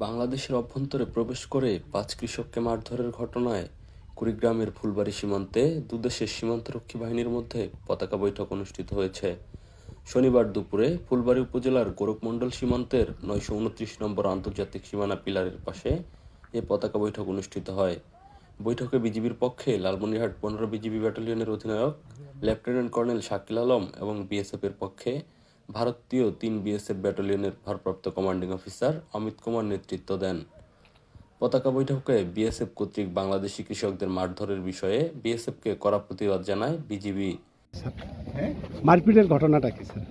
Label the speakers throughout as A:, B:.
A: বাংলাদেশের অভ্যন্তরে প্রবেশ করে ৫ কৃষককে মারধরের ঘটনায় কুড়িগ্রামের ফুলবাড়ী সীমান্তে দুদেশের সীমান্তরক্ষী বাহিনীর মধ্যে পতাকা বৈঠক অনুষ্ঠিত হয়েছে। শনিবার দুপুরে ফুলবাড়ী উপজেলার গোরখমণ্ডল সীমান্তের ৯২৯ নম্বর আন্তর্জাতিক সীমানা পিলারের পাশে এ পতাকা বৈঠক অনুষ্ঠিত হয়। বৈঠকে বিজিবির পক্ষে লালমনিরহাট ১৫ বিজিবি ব্যাটালিয়নের অধিনায়ক লেফটেন্যান্ট কর্নেল শাকিল আলম এবং বিএসএফের পক্ষে ভারতীয় ৩ বিএসএফ ব্যাটালিয়নের ভারপ্রাপ্ত কমান্ডিং অফিসার অমিত কুমার নেতৃত্ব দেন। পতাকা বৈঠকে বিএসএফ কর্তৃক বাংলাদেশি কৃষকদের মারধরের বিষয়ে বিএসএফকে কড়া প্রতিবাদ জানায় বিজিবি।
B: মারপিটের ঘটনাটা কি স্যার?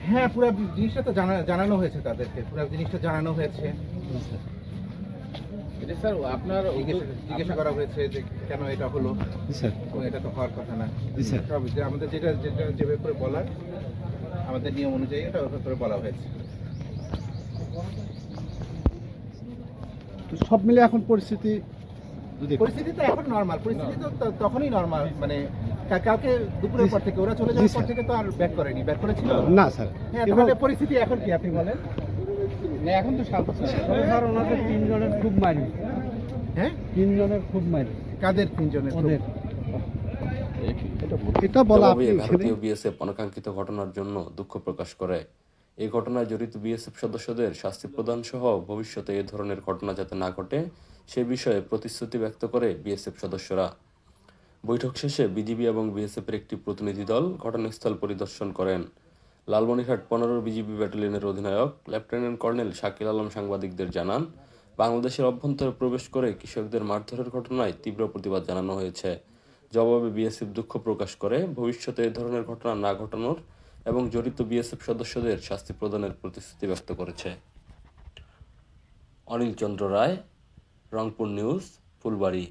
C: হ্যাঁ, পুরো জিনিসটা তো জানানো হয়েছে, তাদেরকে পুরো জিনিসটা জানানো হয়েছে। এটা স্যার আপনার জিজ্ঞাসা করা হয়েছে যে কেন এটা হলো।
B: স্যার
C: এটা তো হওয়ার কথা না।
B: স্যার
C: আমাদের যেটা যেভাবে করে বলার, আমাদের নিয়ম অনুযায়ী এটা ওইভাবে করে বলা হয়েছে।
B: তো সব মিলে এখন পরিস্থিতি
C: তো এখন নর্মাল, পরিস্থিতি তো তখনই নর্মাল। মানে কালকে দুপুরের পর থেকে ওরা চলে যাওয়ার পর থেকে তো আর ব্যাক করেনি, ব্যাক করেছিল
B: না স্যার।
C: হ্যাঁ, তাহলে পরিস্থিতি এখন কি আপনি বলেন?
B: না এখন তো শান্ত স্যার। ওনাদের ৩ জনের খুব মারি।
C: হ্যাঁ,
B: ৩ জনের খুব মারি।
C: কাদের ৩ জনের?
B: ওদের এটা বলা আপনি
A: ভারতীয় বিএসএফ অনাকাঙ্ক্ষিত ঘটনার জন্য দুঃখ প্রকাশ করে। এই ঘটনায় জড়িত বিএসএফ সদস্যদের শাস্তি প্রদান সহ ভবিষ্যতে এ ধরনের ঘটনা যাতে না ঘটে সে বিষয়ে প্রতিশ্রুতি ব্যক্ত করে বিএসএফ সদস্যরা। বৈঠক শেষে বিজিবি এবং বিএসএফের একটি প্রতিনিধি দল ঘটনাস্থল পরিদর্শন করেন। লালমনিরহাট ১৫ বিজিবি ব্যাটালিয়নের অধিনায়ক লেফটেন্যান্ট কর্নেল শাকিল আলম সাংবাদিকদের জানান, বাংলাদেশের অভ্যন্তরে প্রবেশ করে কৃষকদের মারধরের ঘটনায় তীব্র প্রতিবাদ জানানো হয়েছে। জবাবে বিএসএফ দুঃখ প্রকাশ করে ভবিষ্যতে এ ধরনের ঘটনা না ঘটানোর এবং জড়িত বিএসএফ সদস্যদের শাস্তি প্রদানের প্রতিশ্রুতি ব্যক্ত করেছে। অনিল চন্দ্র রায়, রংপুর নিউজ, ফুলবাড়ী।